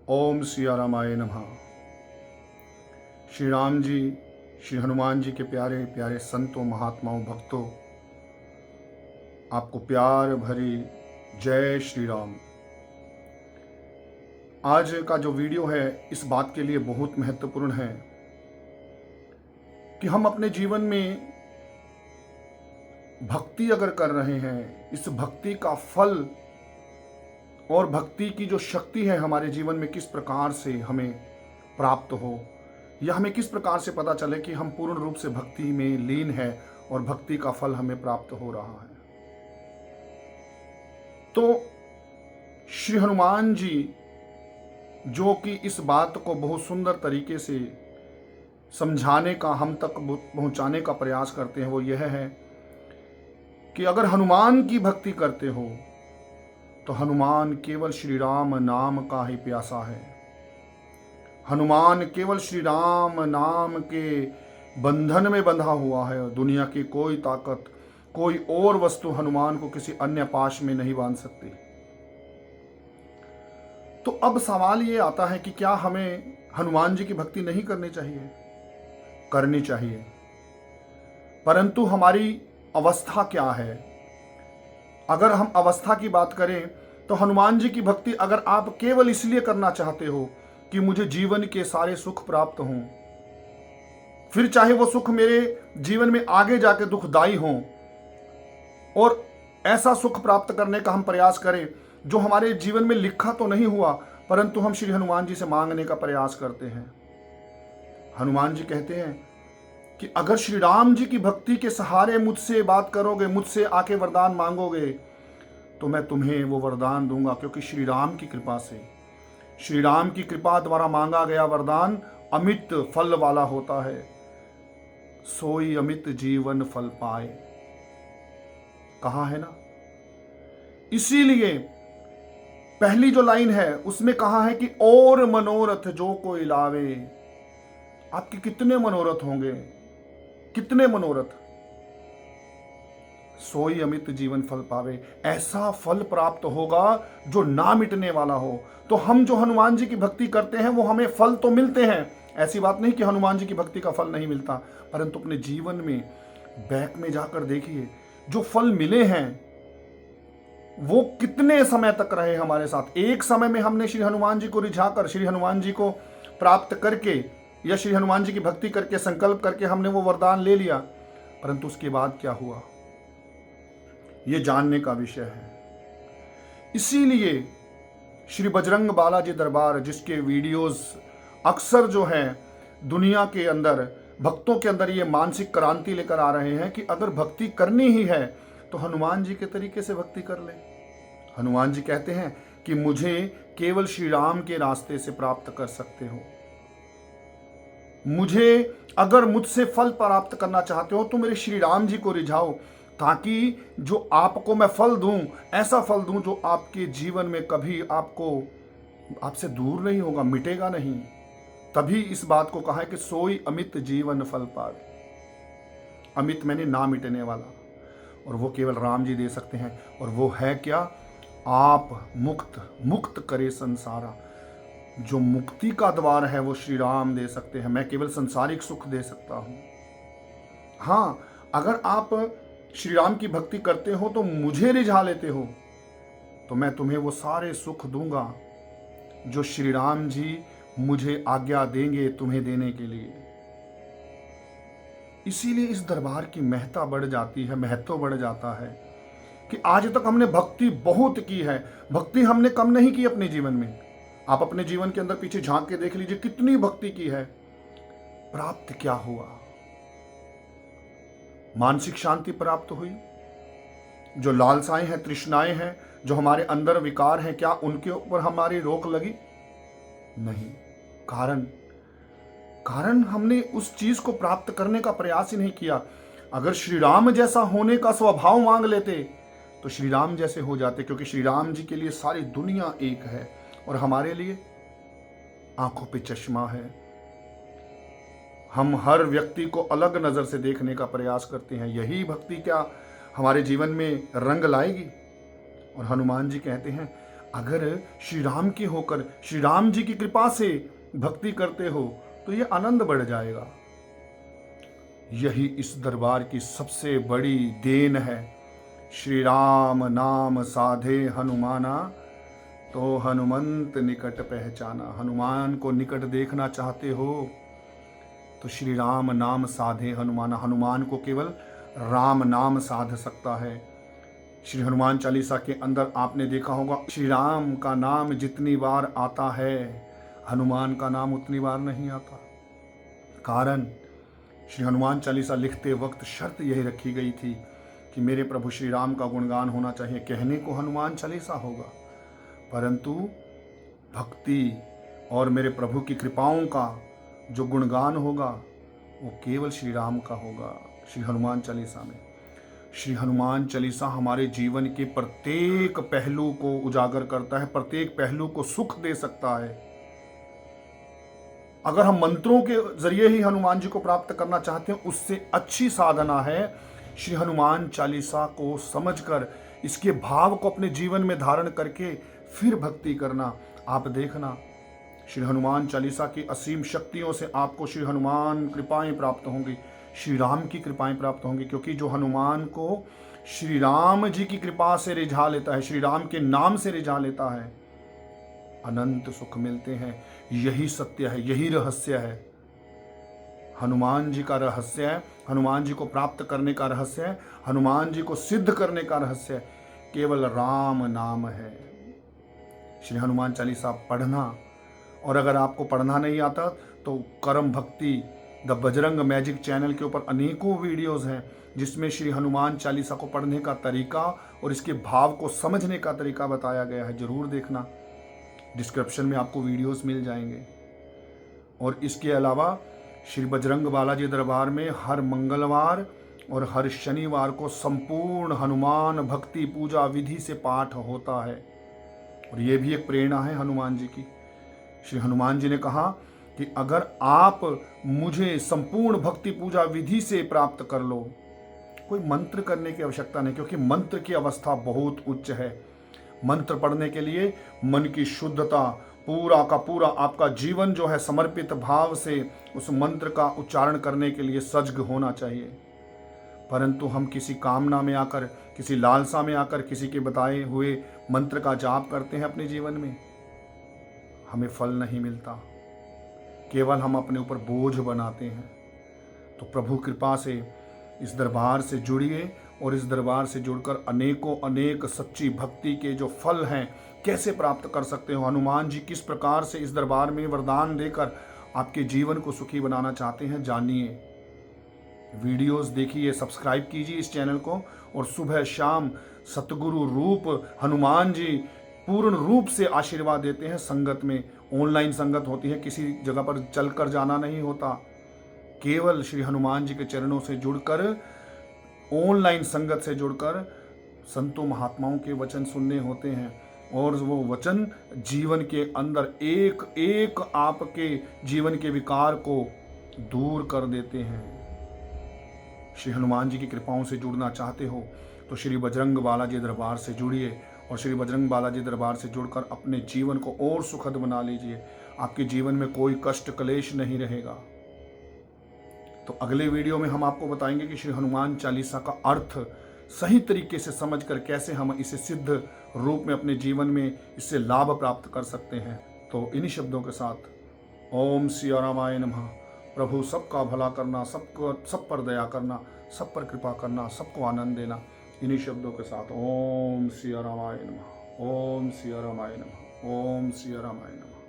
ओम सिया रामाय नमः। श्री राम जी, श्री हनुमान जी के प्यारे प्यारे संतों, महात्माओं, भक्तों, आपको प्यार भरी जय श्री राम। आज का जो वीडियो है इस बात के लिए बहुत महत्वपूर्ण है कि हम अपने जीवन में भक्ति अगर कर रहे हैं, इस भक्ति का फल और भक्ति की जो शक्ति है हमारे जीवन में किस प्रकार से हमें प्राप्त हो, या हमें किस प्रकार से पता चले कि हम पूर्ण रूप से भक्ति में लीन है और भक्ति का फल हमें प्राप्त हो रहा है। तो श्री हनुमान जी जो कि इस बात को बहुत सुंदर तरीके से समझाने का, हम तक पहुंचाने का प्रयास करते हैं, वो यह है कि अगर हनुमान की भक्ति करते हो तो हनुमान केवल श्री राम नाम का ही प्यासा है। हनुमान केवल श्री राम नाम के बंधन में बंधा हुआ है। दुनिया की कोई ताकत, कोई और वस्तु हनुमान को किसी अन्य पाश में नहीं बांध सकती। तो अब सवाल ये आता है कि क्या हमें हनुमान जी की भक्ति नहीं करनी चाहिए? करनी चाहिए, परंतु हमारी अवस्था क्या है? अगर हम अवस्था की बात करें तो हनुमान जी की भक्ति अगर आप केवल इसलिए करना चाहते हो कि मुझे जीवन के सारे सुख प्राप्त हों, फिर चाहे वो सुख मेरे जीवन में आगे जाके दुखदाई हों, और ऐसा सुख प्राप्त करने का हम प्रयास करें जो हमारे जीवन में लिखा तो नहीं हुआ, परंतु हम श्री हनुमान जी से मांगने का प्रयास करते हैं। हनुमान जी कहते हैं कि अगर श्री राम जी की भक्ति के सहारे मुझसे बात करोगे, मुझसे आके वरदान मांगोगे, तो मैं तुम्हें वो वरदान दूंगा, क्योंकि श्री राम की कृपा से, श्री राम की कृपा द्वारा मांगा गया वरदान अमित फल वाला होता है। सोई अमित जीवन फल पाए, कहा है ना। इसीलिए पहली जो लाइन है उसमें कहा है कि और मनोरथ जो कोई लावे। आपके कितने मनोरथ होंगे, कितने मनोरथ? सोई अमित जीवन फल पावे, ऐसा फल प्राप्त होगा जो ना मिटने वाला हो। तो हम जो हनुमान जी की भक्ति करते हैं वो हमें फल तो मिलते हैं, ऐसी बात नहीं कि हनुमान जी की भक्ति का फल नहीं मिलता, परंतु अपने जीवन में बैक में जाकर देखिए, जो फल मिले हैं वो कितने समय तक रहे हमारे साथ। एक समय में हमने श्री हनुमान जी को रिझाकर, श्री हनुमान जी को प्राप्त करके या श्री हनुमान जी की भक्ति करके, संकल्प करके हमने वो वरदान ले लिया, परंतु उसके बाद क्या हुआ, ये जानने का विषय है। इसीलिए श्री बजरंग बालाजी दरबार, जिसके वीडियोस अक्सर जो है दुनिया के अंदर, भक्तों के अंदर ये मानसिक क्रांति लेकर आ रहे हैं कि अगर भक्ति करनी ही है तो हनुमान जी के तरीके से भक्ति कर ले। हनुमान जी कहते हैं कि मुझे केवल श्री राम के रास्ते से प्राप्त कर सकते हो। मुझे अगर मुझसे फल प्राप्त करना चाहते हो तो मेरे श्री राम जी को रिझाओ, ताकि जो आपको मैं फल दूं, ऐसा फल दूं जो आपके जीवन में कभी आपसे दूर नहीं होगा, मिटेगा नहीं। तभी इस बात को कहा है कि सोई अमित जीवन फल पावे। अमित मैंने ना मिटने वाला, और वो केवल राम जी दे सकते हैं। और वो है क्या? आप मुक्त करे संसारा। जो मुक्ति का द्वार है वो श्री राम दे सकते हैं। मैं केवल संसारिक सुख दे सकता हूं। हाँ, अगर आप श्री राम की भक्ति करते हो तो मुझे रिझा लेते हो, तो मैं तुम्हें वो सारे सुख दूंगा जो श्री राम जी मुझे आज्ञा देंगे तुम्हें देने के लिए। इसीलिए इस दरबार की महत्ता बढ़ जाती है, महत्व बढ़ जाता है कि आज तक हमने भक्ति बहुत की है, भक्ति हमने कम नहीं की अपने जीवन में। आप अपने जीवन के अंदर पीछे झांक के देख लीजिए, कितनी भक्ति की है, प्राप्त क्या हुआ? मानसिक शांति प्राप्त हुई? जो लालसाएं हैं, तृष्णाएं हैं, जो हमारे अंदर विकार हैं, क्या उनके ऊपर हमारी रोक लगी? नहीं। कारण हमने उस चीज को प्राप्त करने का प्रयास ही नहीं किया। अगर श्री राम जैसा होने का स्वभाव मांग लेते तो श्री राम जैसे हो जाते, क्योंकि श्री राम जी के लिए सारी दुनिया एक है और हमारे लिए आंखों पे चश्मा है। हम हर व्यक्ति को अलग नजर से देखने का प्रयास करते हैं। यही भक्ति क्या हमारे जीवन में रंग लाएगी? और हनुमान जी कहते हैं अगर श्री राम के होकर श्री राम जी की कृपा से भक्ति करते हो तो ये आनंद बढ़ जाएगा। यही इस दरबार की सबसे बड़ी देन है। श्री राम नाम साधे हनुमाना, तो हनुमंत निकट पहचाना। हनुमान को निकट देखना चाहते हो तो श्री राम नाम साधे हनुमाना। हनुमान को केवल राम नाम साध सकता है। श्री हनुमान चालीसा के अंदर आपने देखा होगा, श्री राम का नाम जितनी बार आता है हनुमान का नाम उतनी बार नहीं आता। कारण श्री हनुमान चालीसा लिखते वक्त शर्त यही रखी गई थी कि मेरे प्रभु श्री राम का गुणगान होना चाहिए। कहने को हनुमान चालीसा होगा, परंतु भक्ति और मेरे प्रभु की कृपाओं का जो गुणगान होगा वो केवल श्री राम का होगा। श्री हनुमान चालीसा में श्री हनुमान चालीसा हमारे जीवन के प्रत्येक पहलू को उजागर करता है, प्रत्येक पहलू को सुख दे सकता है। अगर हम मंत्रों के जरिए ही हनुमान जी को प्राप्त करना चाहते हैं, उससे अच्छी साधना है श्री हनुमान चालीसा को समझकर इसके भाव को अपने जीवन में धारण करके फिर भक्ति करना। आप देखना श्री हनुमान चालीसा की असीम शक्तियों से आपको श्री हनुमान कृपाएं प्राप्त होंगी, श्री राम की कृपाएं प्राप्त होंगी। क्योंकि जो हनुमान को श्री राम जी की कृपा से रिझा लेता है, श्री राम के नाम से रिझा लेता है, अनंत सुख मिलते हैं। यही सत्य है, यही रहस्य है। हनुमान जी का रहस्य है, हनुमान जी को प्राप्त करने का रहस्य है, हनुमान जी को सिद्ध करने का रहस्य केवल राम नाम है। श्री हनुमान चालीसा पढ़ना, और अगर आपको पढ़ना नहीं आता तो करम भक्ति द बजरंग मैजिक चैनल के ऊपर अनेकों वीडियोस हैं जिसमें श्री हनुमान चालीसा को पढ़ने का तरीका और इसके भाव को समझने का तरीका बताया गया है। जरूर देखना, डिस्क्रिप्शन में आपको वीडियोस मिल जाएंगे। और इसके अलावा श्री बजरंग बालाजी दरबार में हर मंगलवार और हर शनिवार को संपूर्ण हनुमान भक्ति पूजा विधि से पाठ होता है। और ये भी एक प्रेरणा है हनुमान जी की। श्री हनुमान जी ने कहा कि अगर आप मुझे संपूर्ण भक्ति पूजा विधि से प्राप्त कर लो, कोई मंत्र करने की आवश्यकता नहीं, क्योंकि मंत्र की अवस्था बहुत उच्च है। मंत्र पढ़ने के लिए मन की शुद्धता, पूरा का पूरा आपका जीवन जो है समर्पित भाव से उस मंत्र का उच्चारण करने के लिए सजग होना चाहिए। परंतु हम किसी कामना में आकर, किसी लालसा में आकर किसी के बताए हुए मंत्र का जाप करते हैं अपने जीवन में, हमें फल नहीं मिलता, केवल हम अपने ऊपर बोझ बनाते हैं। तो प्रभु कृपा से इस दरबार से जुड़िए और इस दरबार से जुड़कर अनेकों अनेक सच्ची भक्ति के जो फल हैं कैसे प्राप्त कर सकते हो, हनुमान जी किस प्रकार से इस दरबार में वरदान देकर आपके जीवन को सुखी बनाना चाहते हैं, जानिए। वीडियोस देखिए, सब्सक्राइब कीजिए इस चैनल को, और सुबह शाम सतगुरु रूप हनुमान जी पूर्ण रूप से आशीर्वाद देते हैं। संगत में ऑनलाइन संगत होती है, किसी जगह पर चलकर जाना नहीं होता, केवल श्री हनुमान जी के चरणों से जुड़कर, ऑनलाइन संगत से जुड़कर संतों महात्माओं के वचन सुनने होते हैं, और वो वचन जीवन के अंदर एक एक आपके जीवन के विकार को दूर कर देते हैं। श्री हनुमान जी की कृपाओं से जुड़ना चाहते हो तो श्री बजरंग बालाजी दरबार से जुड़िए, और श्री बजरंग बालाजी दरबार से जुड़कर अपने जीवन को और सुखद बना लीजिए। आपके जीवन में कोई कष्ट क्लेश नहीं रहेगा। तो अगले वीडियो में हम आपको बताएंगे कि श्री हनुमान चालीसा का अर्थ सही तरीके से समझकर कैसे हम इसे सिद्ध रूप में अपने जीवन में इससे लाभ प्राप्त कर सकते हैं। तो इन्हीं शब्दों के साथ ओम सिया रामाय नमः। प्रभु सबका भला करना, सब पर दया करना, सब पर कृपा करना, सबको आनंद देना। इन्हीं शब्दों के साथ ओम सिया रामाय नमः, ओम सिया रामाय नमः, ओम सिया रामाय नमः।